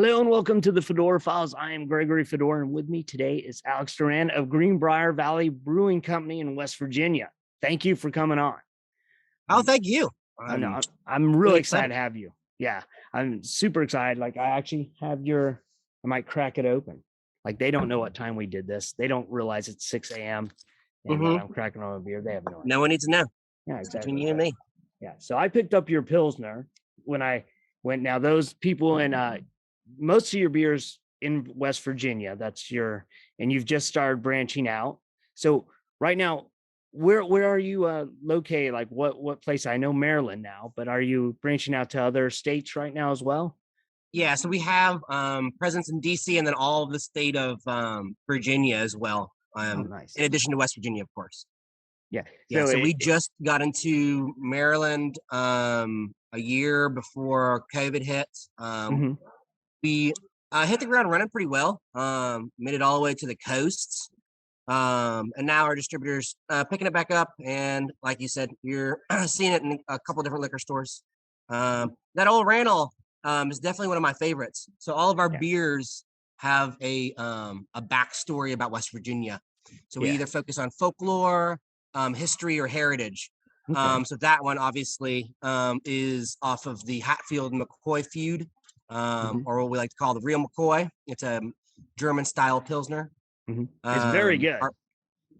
Hello and welcome to the Fedora Files. I am Gregory Fedora, and with me today is Alex Durand of Greenbrier Brewing Company in West Virginia. Thank you for coming on. Oh, thank you. I'm really excited to have you. Yeah, I'm super excited. Like I actually have I might crack it open. Like they don't know what time we did this. They don't realize it's 6 a.m. and I'm cracking on a beer. They have no idea. No one needs to know. Yeah, exactly. Between you and me. Yeah. So I picked up your Pilsner when I went. Now those people in most of your beers in West Virginia, and you've just started branching out. So right now, where are you located? Like what place? I know Maryland now, but are you branching out to other states right now as well? Yeah, so we have presence in DC and then all of the state of Virginia as well. Nice. In addition to West Virginia, of course. Yeah. So we just got into Maryland a year before COVID hit. We hit the ground running pretty well. Made it all the way to the coasts. And now our distributors picking it back up. And like you said, you're seeing it in a couple different liquor stores. That old Randall is definitely one of my favorites. So all of our beers have a backstory about West Virginia. So we either focus on folklore, history, or heritage. So that one obviously is off of the Hatfield and McCoy feud, or what we like to call the real McCoy. It's a German style Pilsner. It's very good.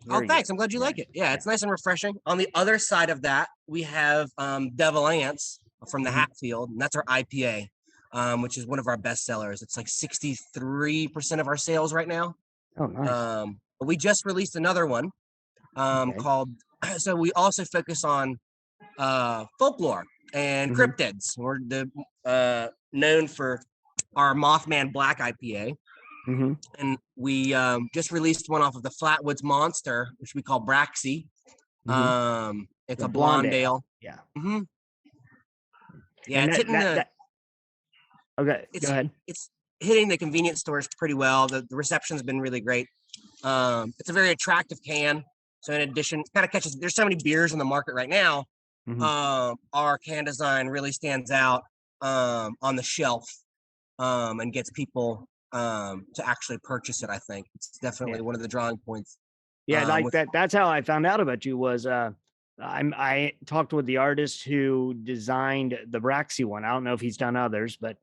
Thanks. I'm glad you like it. Yeah, it's nice and refreshing. On the other side of that, we have Devil Ants from the Hatfield, and that's our IPA, which is one of our best sellers. It's like 63% of our sales right now. Oh, nice. But we just released another one called, so we also focus on folklore and cryptids. We're known for our Mothman Black IPA. And we just released one off of the Flatwoods Monster, which we call Braxy. It's a blonde ale. Yeah. Yeah, it's hitting okay, go ahead. It's hitting the convenience stores pretty well. The reception's been really great. It's a very attractive can. So in addition, kind of catches, there's so many beers in the market right now. Our can design really stands out on the shelf and gets people to actually purchase it. I think it's definitely one of the drawing points. Yeah, that's how I found out about you was I talked with the artist who designed the Braxy one. I don't know if he's done others, but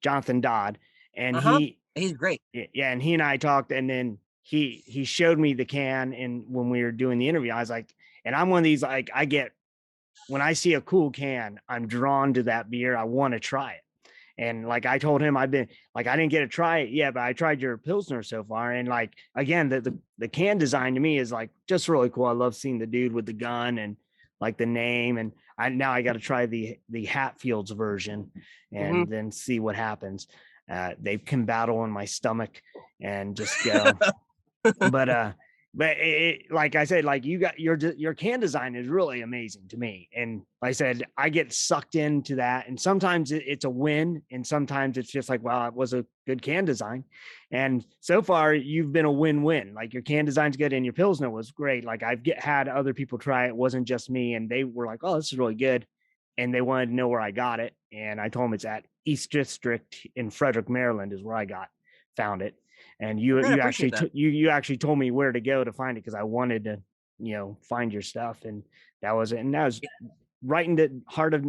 Jonathan Dodd, and he's great. Yeah, and he and I talked, and then he showed me the can, and when we were doing the interview, I was like, and I'm one of these, like, when I see a cool can, I'm drawn to that beer. I want to try it. And like I told him, I didn't get to try it yet, but I tried your Pilsner so far. And like, again, the can design to me is like just really cool. I love seeing the dude with the gun and like the name. And now I got to try the Hatfields version and then see what happens. They can battle in my stomach and just go. But like I said, like you got your can design is really amazing to me. And like I said, I get sucked into that. And sometimes it's a win. And sometimes it's just like, wow, it was a good can design. And so far you've been a win-win. Like your can design's good and your Pilsner was great. Like I've had other people try it. It wasn't just me. And they were like, oh, this is really good. And they wanted to know where I got it. And I told them it's at East District in Frederick, Maryland is where I found it. And you actually told me where to go to find it because I wanted to, find your stuff. And that was it. And that was right in the heart of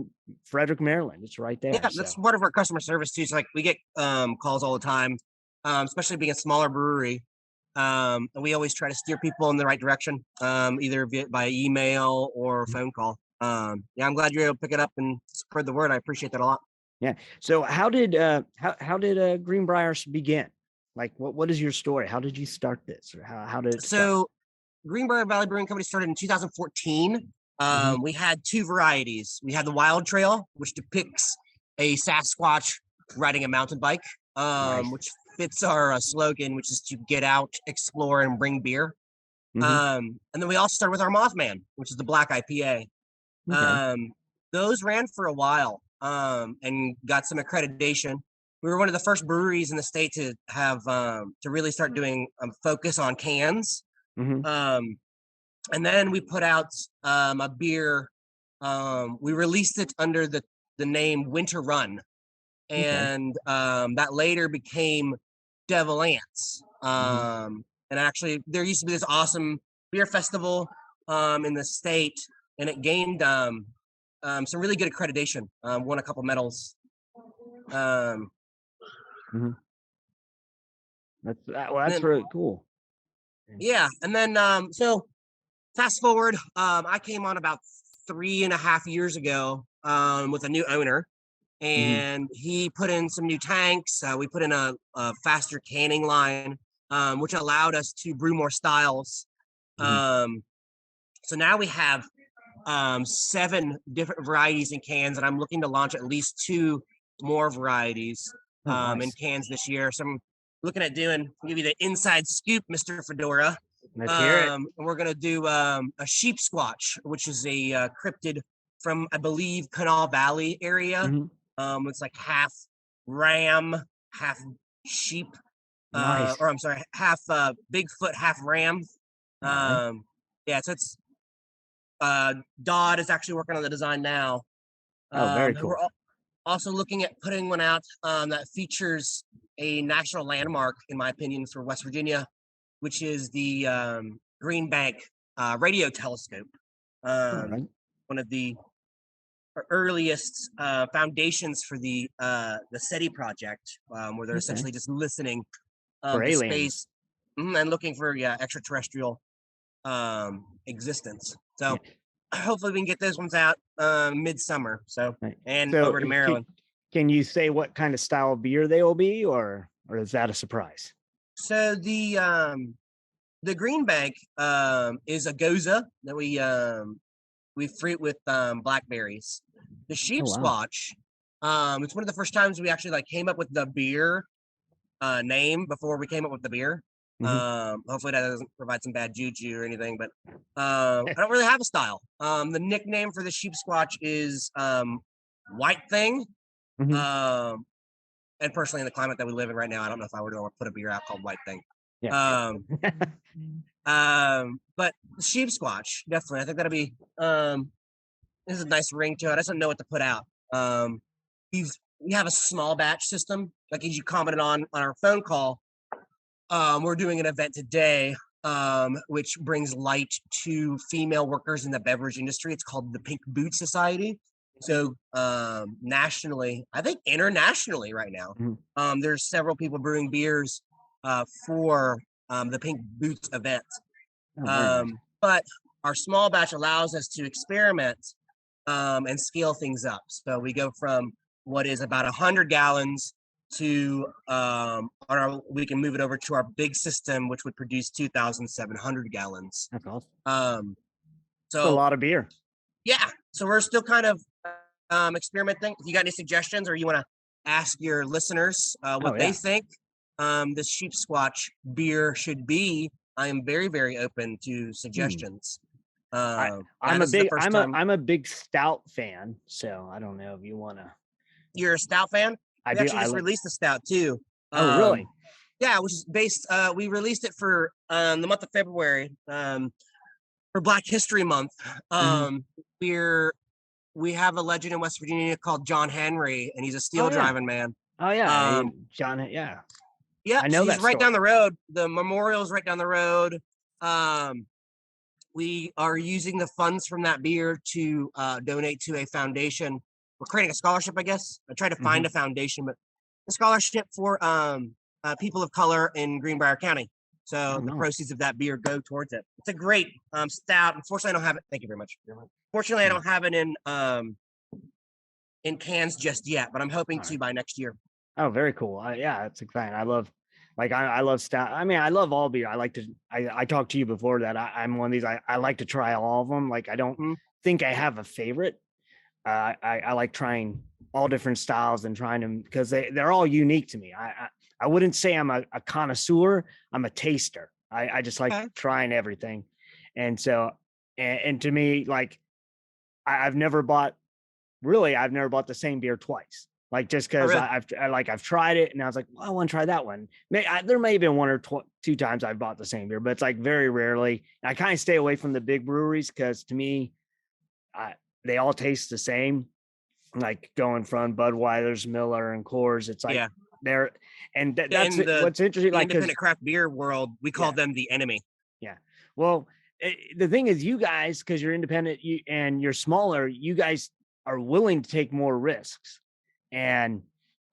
Frederick, Maryland. It's right there. Yeah, that's part of our customer service too. It's like we get calls all the time, especially being a smaller brewery. And we always try to steer people in the right direction, either by email or phone call. I'm glad you're able to pick it up and spread the word. I appreciate that a lot. Yeah. So how did Greenbrier begin? Like, what is your story? How did you start this, or how did it start? So Greenbrier Valley Brewing Company started in 2014. We had two varieties. We had the Wild Trail, which depicts a Sasquatch riding a mountain bike, which fits our slogan, which is to get out, explore, and bring beer. And then we also started with our Mothman, which is the Black IPA. Those ran for a while and got some accreditation. We were one of the first breweries in the state to have to really start doing focus on cans. And then we put out a beer. We released it under the name Winter Run. and that later became Devil Ants. And actually, there used to be this awesome beer festival in the state, and it gained some really good accreditation. Won a couple medals. That's really cool. Yeah, and then so fast forward, I came on about 3.5 years ago with a new owner, and he put in some new tanks. We put in a faster canning line, which allowed us to brew more styles. So now we have 7 different varieties in cans, and I'm looking to launch at least 2 more varieties in cans this year. So I'm looking at give you the inside scoop, Mr. Fedora. Let's hear it. And we're gonna do a sheep squatch, which is a cryptid from, I believe, Canal Valley area. It's like half ram, half sheep, or I'm sorry, half Bigfoot, half ram. Yeah, so it's Dodd is actually working on the design now. Very cool. We're also looking at putting one out that features a national landmark, in my opinion, for West Virginia, which is the Green Bank radio telescope. One of the earliest foundations for the SETI project, where they're essentially just listening to space and looking for extraterrestrial existence. So hopefully we can get those ones out midsummer. So over to Maryland. Can you say what kind of style of beer they will be, or is that a surprise? So the Green Bank is a goza that we fruit with blackberries. The sheep squatch, it's one of the first times we actually came up with the beer name before we came up with the beer. Hopefully that doesn't provide some bad juju or anything, but I don't really have a style. The nickname for the sheep squatch is White Thing. And personally, in the climate that we live in right now, I don't know if I were to put a beer out called White Thing. But sheep squatch, definitely. I think that'll be there's a nice ring to it. I just don't know what to put out. We have a small batch system, like as you commented on our phone call. We're doing an event today, which brings light to female workers in the beverage industry. It's called the Pink Boot Society. So nationally, I think internationally right now, there's several people brewing beers for the Pink Boots event. But our small batch allows us to experiment and scale things up. So we go from what is about 100 gallons to we can move it over to our big system, which would produce 2,700 gallons. That's awesome. So that's a lot of beer. Yeah. So we're still kind of experimenting. If you got any suggestions, or you want to ask your listeners what they think this sheep squatch beer should be, I am very, very open to suggestions. I'm a big stout fan, so I don't know if you want to. You're a stout fan? I we actually just released a stout too. Oh, really? Yeah, which is based. We released it for the month of February for Black History Month. We have a legend in West Virginia called John Henry, and he's a steel driving man. Oh yeah, John. Yeah. Yeah, I know he's right down the road. The memorial is right down the road. We are using the funds from that beer to donate to a foundation. We're creating a scholarship, I guess. I tried to find a foundation, but a scholarship for people of color in Greenbrier County. So the proceeds of that beer go towards it. It's a great stout. Unfortunately, I don't have it. Thank you very much. Fortunately, I don't have it in cans just yet, but I'm hoping to by next year. Oh, very cool. Yeah, it's exciting. I love stout. I mean, I love all beer. I talked to you before that I'm one of these, I like to try all of them. Like, I don't think I have a favorite. I like trying all different styles and trying them because they're all unique to me. I wouldn't say I'm a connoisseur. I'm a taster. I just like trying everything. And so, and to me, like, I've never bought the same beer twice. Like, just because I've tried it and I was like, well, I want to try that one. There may have been one or two times I've bought the same beer, but it's like very rarely. And I kind of stay away from the big breweries because to me, they all taste the same like going from Budweiser's, Miller, and Coors. It's like they're, and that's what's interesting. The Like, independent craft beer world, we call them the enemy. Yeah. Well, the thing is, you guys, because you're independent, and you're smaller, you guys are willing to take more risks, and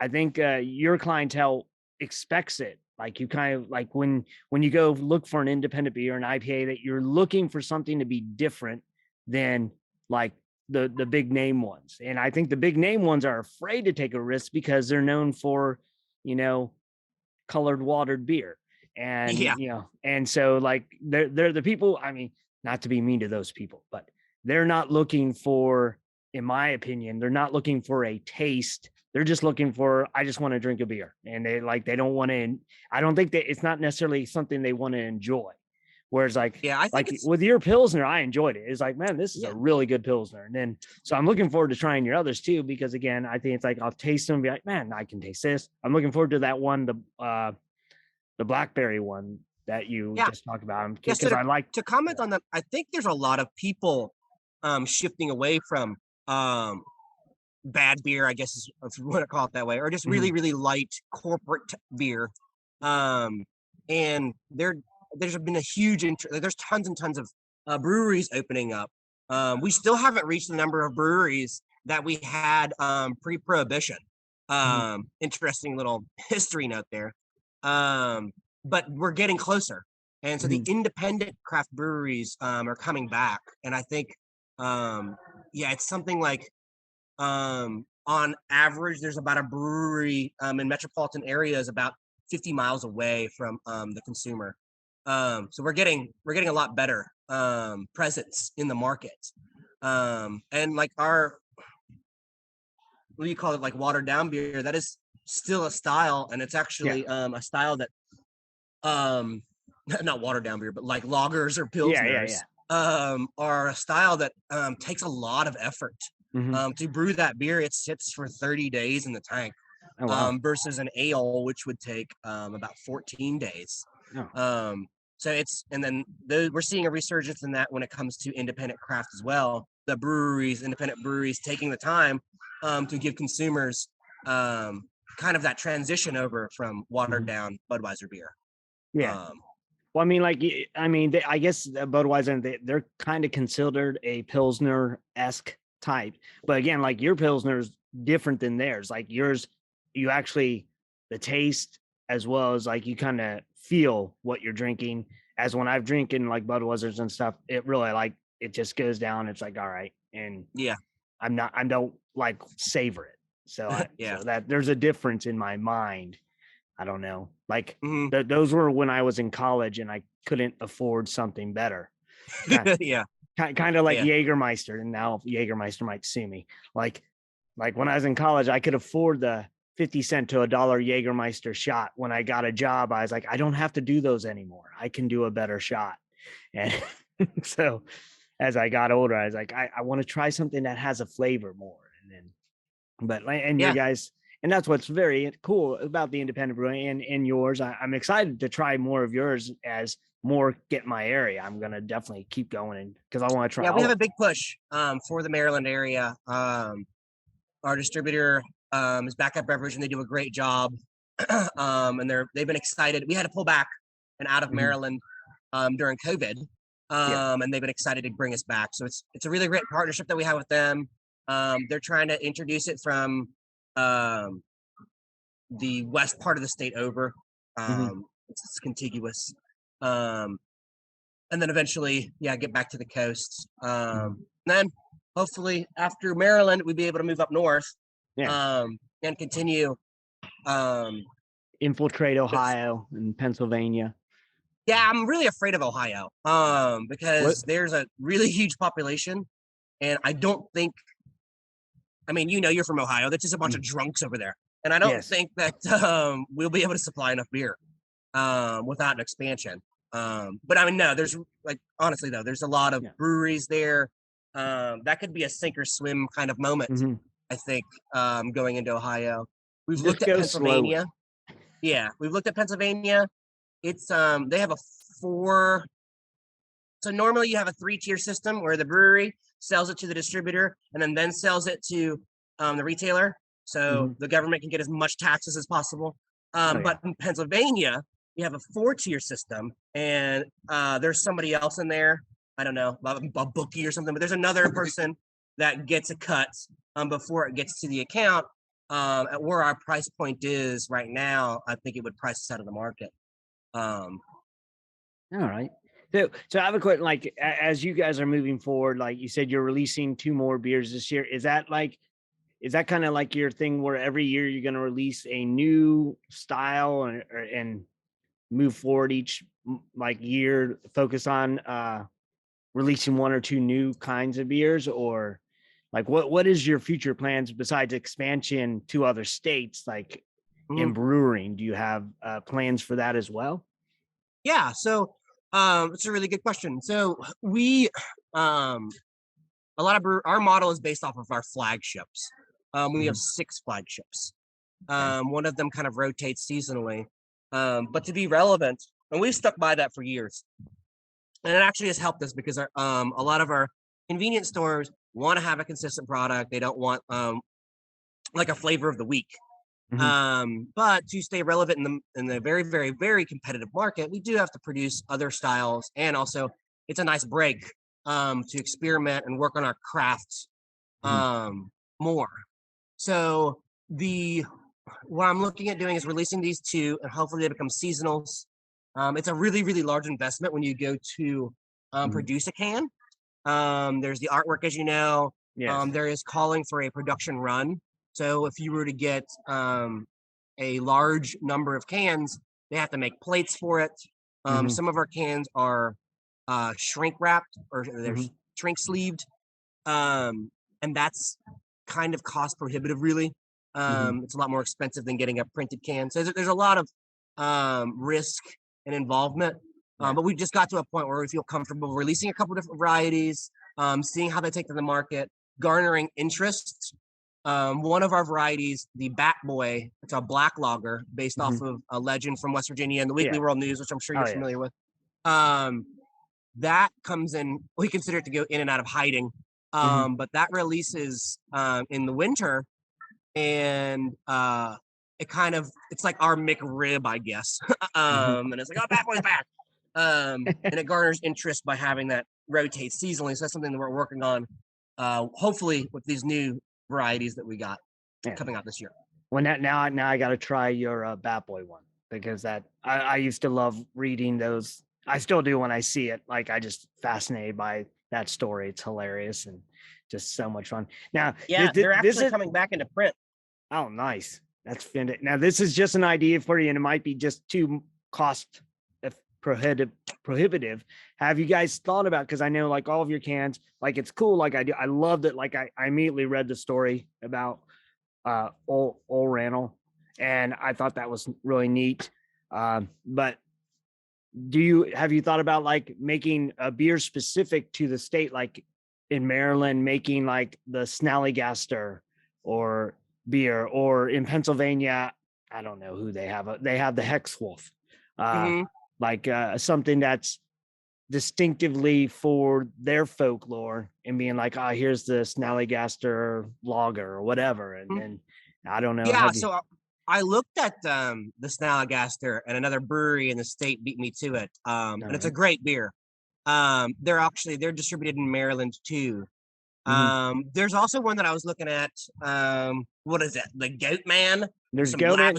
I think your clientele expects it. Like, you kind of like when you go look for an independent beer, an IPA, that you're looking for something to be different than like the big name ones. And I think the big name ones are afraid to take a risk because they're known for, colored watered beer. And and so like they're the people, I mean, not to be mean to those people, but they're not looking for, in my opinion, they're not looking for a taste. They're just looking for, I just want to drink a beer. And they don't want to, I don't think that it's not necessarily something they want to enjoy. Whereas I think with your Pilsner, I enjoyed it. It's like, man, this is a really good Pilsner. And then, so I'm looking forward to trying your others too, because again, I think it's like, I'll taste them and be like, man, I can taste this. I'm looking forward to that one, the blackberry one that you just talked about. Because I like to comment on that. I think there's a lot of people shifting away from bad beer, I guess, if you want to call it that way, or just really, really light corporate beer. And there's been a huge interest. There's tons and tons of breweries opening up. We still haven't reached the number of breweries that we had pre-prohibition. Interesting little history note there. But we're getting closer. And so the independent craft breweries are coming back. And I think, it's something like on average, there's about a brewery in metropolitan areas about 50 miles away from the consumer. So we're getting a lot better presence in the market. And like our, what do you call it, like watered down beer, that is still a style, and it's actually a style that not watered down beer, but like lagers or pilsners are a style that takes a lot of effort to brew that beer. It sits for 30 days in the tank. Versus an ale, which would take about 14 days. So we're seeing a resurgence in that when it comes to independent craft as well. The breweries, independent breweries, taking the time to give consumers kind of that transition over from watered down Budweiser beer. Well, I mean, I guess Budweiser, they're kind of considered a Pilsner-esque type, but again, like your Pilsner's different than theirs. Like yours, you actually, the taste as well as like you kind of feel what you're drinking. As when I've drinking like Budweiser's and stuff, it really like, it just goes down. It's like, all right. And I don't like savor it. So so that there's a difference in my mind. I don't know. Like those were when I was in college and I couldn't afford something better. Kind of like Jägermeister, and now Jägermeister might sue me. Like when I was in college, I could afford the 50 cent to $1 Jägermeister shot. When I got a job, I was like, I don't have to do those anymore. I can do a better shot. And so as I got older, I was like, I want to try something that has a flavor more. And then, you guys, and that's what's very cool about the independent brewing and yours. I'm excited to try more of yours as more get in my area. I'm going to definitely keep going because I want to try. Yeah, we have a big push for the Maryland area. Our distributor is Backup Beverage, and they do a great job. And they've been excited. We had to pull back and out of Maryland during COVID, and they've been excited to bring us back. So it's a really great partnership that we have with them. They're trying to introduce it from the west part of the state over. It's contiguous. And then eventually, get back to the coast. And then hopefully after Maryland, we'd be able to move up north and continue. Infiltrate Ohio and Pennsylvania. Yeah, I'm really afraid of Ohio because there's a really huge population. And I don't think, I mean, you're from Ohio. That's just a bunch of drunks over there. And I don't think that we'll be able to supply enough beer without an expansion. But I mean, no, there's honestly though, there's a lot of breweries there. That could be a sink or swim kind of moment, I think, going into Ohio. We've looked at Pennsylvania. Slowly. Yeah, we've looked at Pennsylvania. It's they have a 4. So normally you have a 3-tier system where the brewery sells it to the distributor and then sells it to the retailer, so the government can get as much taxes as possible. But in Pennsylvania, you have a 4-tier system, and there's somebody else in there. I don't know, a bookie or something, but there's another person that gets a cut before it gets to the account. At where our price point is right now, I think it would price us out of the market. All right. So I have a question, like, as you guys are moving forward, like you said, you're releasing 2 more beers this year. Is that kind of like your thing where every year you're going to release a new style and move forward each like year, focus on releasing 1 or 2 new kinds of beers? Or like what is your future plans besides expansion to other states, like in brewing? Do you have plans for that as well? Yeah, so it's a really good question. So we a lot of our model is based off of our flagships. We have 6 flagships. One of them kind of rotates seasonally, but to be relevant, and we've stuck by that for years. And it actually has helped us because a lot of our convenience stores want to have a consistent product. They don't want like a flavor of the week. But to stay relevant in the very, very, very competitive market, we do have to produce other styles, and also it's a nice break to experiment and work on our crafts more. So what I'm looking at doing is releasing these 2, and hopefully they become seasonals. It's a really, really large investment when you go to produce a can. There's the artwork, as you know. Yes. There is calling for a production run. So if you were to get a large number of cans, they have to make plates for it. Some of our cans are shrink wrapped, or they're shrink sleeved. And that's kind of cost prohibitive, really. It's a lot more expensive than getting a printed can. So there's a lot of risk and involvement. But we just got to a point where we feel comfortable releasing a couple different varieties, seeing how they take to the market, garnering interest. One of our varieties, the Bat Boy, it's a black lager based off of a legend from West Virginia in the Weekly World News, which I'm sure you're familiar with. That comes in, we consider it to go in and out of hiding. But that releases in the winter, and it's like our McRib, I guess. And it's like, oh, Bat Boy's back. And it garners interest by having that rotate seasonally. So that's something that we're working on, hopefully with these new varieties that we got coming out this year. Well, now I got to try your Bat Boy one, because I used to love reading those. I still do when I see it. Like, I just fascinated by that story. It's hilarious and just so much fun. Now, they're actually coming back into print. Oh, nice. That's fantastic. Now, this is just an idea for you, and it might be just too cost prohibitive. Have you guys thought about, because I know like all of your cans, like it's cool, like I loved it. Like I immediately read the story about Ol Randall, and I thought that was really neat. But have you thought about like making a beer specific to the state, like in Maryland making like the Snallygaster or beer, or in Pennsylvania, I don't know who they have the Hexwolf, like something that's distinctively for their folklore, and being like, oh, here's the Snallygaster lager or whatever. And then I don't know. Yeah, so I looked at the Snallygaster, and another brewery in the state beat me to it. And it's a great beer. They're distributed in Maryland too. There's also one that I was looking at. What is it? The Goat Man. There's Goat Man.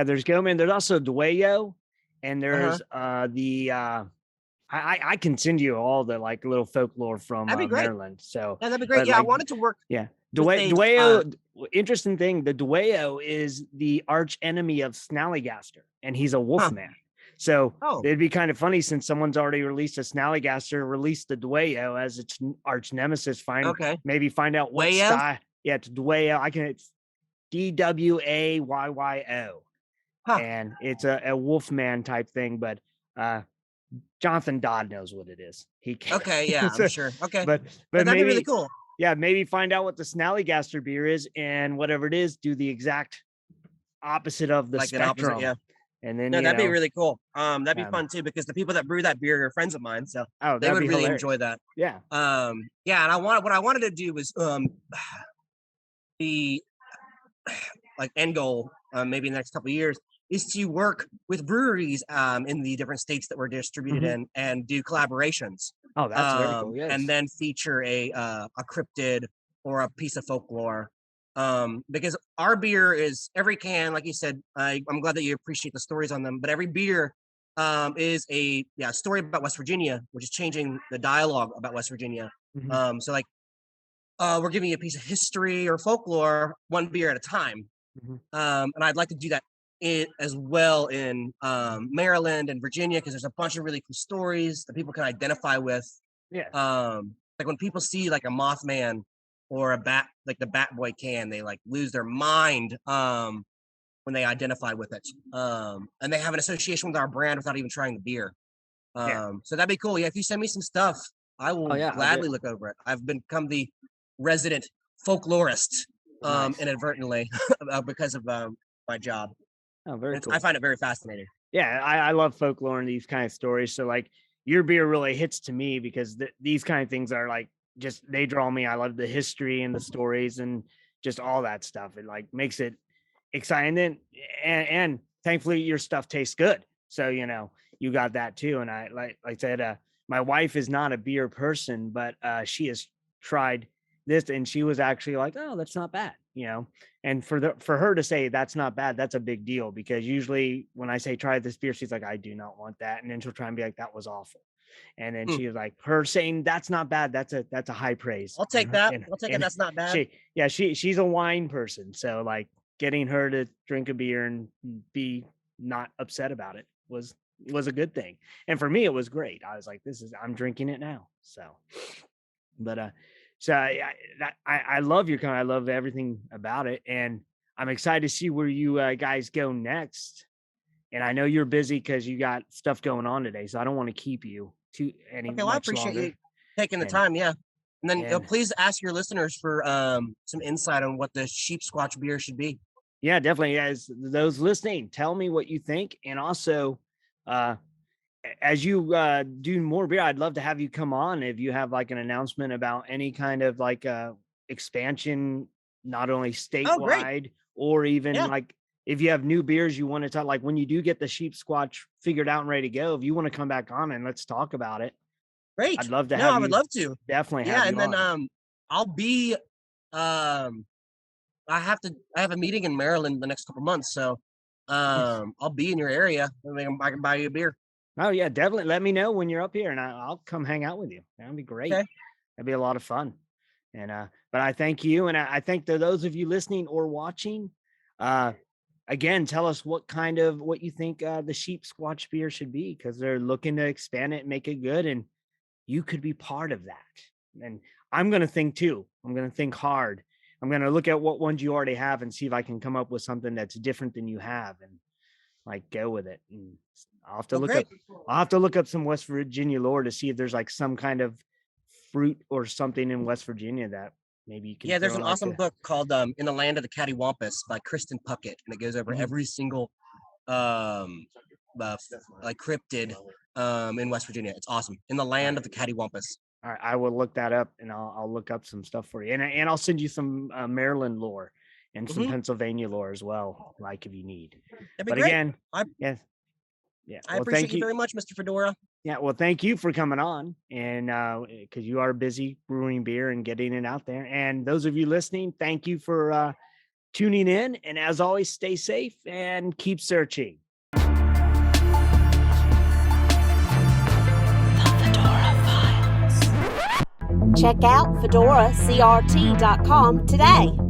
There's Goat Man. There's also Dueyo, and there's I can send you all the like little folklore from Maryland. So that'd be great. Yeah, like, I wanted to work. Yeah, Dueyo. Interesting thing. The Dueyo is the arch enemy of Snallygaster, and he's a wolf man. So it'd be kind of funny, since someone's already released a Snallygaster, release the Dueyo as its arch nemesis. Maybe find out what style. Yeah, it's Dueyo. It's DWAYYO, and it's a Wolfman type thing. But Jonathan Dodd knows what it is. He can. Okay, yeah, I'm sure. Okay, but that'd be really cool. Yeah, maybe find out what the Snallygaster beer is, and whatever it is, do the exact opposite of the spectrum. And then that'd be really cool. That'd be fun too, because the people that brew that beer are friends of mine, so they would really enjoy that. Yeah. And what I wanted to do was the like end goal, maybe in the next couple of years, is to work with breweries in the different states that we're distributed in and do collaborations. Oh, that's very cool. And Yes. then feature a cryptid or a piece of folklore. Because our beer is every can, like you said, I'm glad that you appreciate the stories on them, but every beer is a story about West Virginia, which is changing the dialogue about West Virginia. So like we're giving you a piece of history or folklore, one beer at a time. And I'd like to do that as well in Maryland and Virginia, because there's a bunch of really cool stories that people can identify with. Yeah. Like when people see like a Mothman or a bat, like the Bat Boy can, they like lose their mind when they identify with it. And they have an association with our brand without even trying the beer. So that'd be cool. Yeah, if you send me some stuff, I will gladly look over it. I've become the resident folklorist inadvertently because of my job. Oh, very cool. I find it very fascinating. Yeah, I love folklore and these kind of stories. So like your beer really hits to me because these kind of things are like just they draw me. I love the history and the stories and just all that stuff. It like makes it exciting. And thankfully your stuff tastes good. So you got that too. And I like I said, my wife is not a beer person, but she has tried this and she was actually like, oh, that's not bad, and for her to say that's not bad, that's a big deal, because usually when I say try this beer, she's like, I do not want that, and then she'll try and be like, that was awful, and then she was like, her saying that's not bad, that's a high praise. I'll take that. I'll take it. That's not bad. She's a wine person, so like getting her to drink a beer and be not upset about it was a good thing, and for me it was great. I was like, I'm drinking it now. So but so I love your kind. I love everything about it, and I'm excited to see where you guys go next. And I know you're busy because you got stuff going on today, so I don't want to keep you much well, I appreciate longer. You taking the time, yeah. And then please ask your listeners for some insight on what the sheep squatch beer should be. Yeah, definitely. As those listening, tell me what you think, and also as you do more beer, I'd love to have you come on if you have like an announcement about any kind of like expansion, not only statewide or even like if you have new beers you want to talk, like when you do get the sheep squatch figured out and ready to go, if you want to come back on and let's talk about it. Great. I'd love to have I would love to. Definitely. Yeah. And then I'll be I have a meeting in Maryland the next couple months. So I'll be in your area. I can buy you a beer. Oh yeah, definitely. Let me know when you're up here and I'll come hang out with you. That'd be great. Okay. That'd be a lot of fun. And but I thank you, and I thank those of you listening or watching. Again, tell us what you think the sheep squatch beer should be, because they're looking to expand it and make it good, and you could be part of that. And I'm going to think too. I'm going to think hard. I'm going to look at what ones you already have and see if I can come up with something that's different than you have, and like go with it. And I'll have to look up some West Virginia lore to see if there's like some kind of fruit or something in West Virginia that maybe you can. Yeah, there's an awesome book called In the Land of the Cattywampus by Kristen Puckett, and it goes over every single like cryptid in West Virginia. It's awesome. In the Land of the Cattywampus. All right, I will look that up, and I'll look up some stuff for you, and I'll send you some Maryland lore and some Pennsylvania lore as well, like if you need. That'd be great. Again, I appreciate you very much, Mr. Fedora. Yeah, well, thank you for coming on, and because you are busy brewing beer and getting it out there. And those of you listening, thank you for tuning in. And as always, stay safe and keep searching. The Fedora Files. Check out fedoracrt.com today.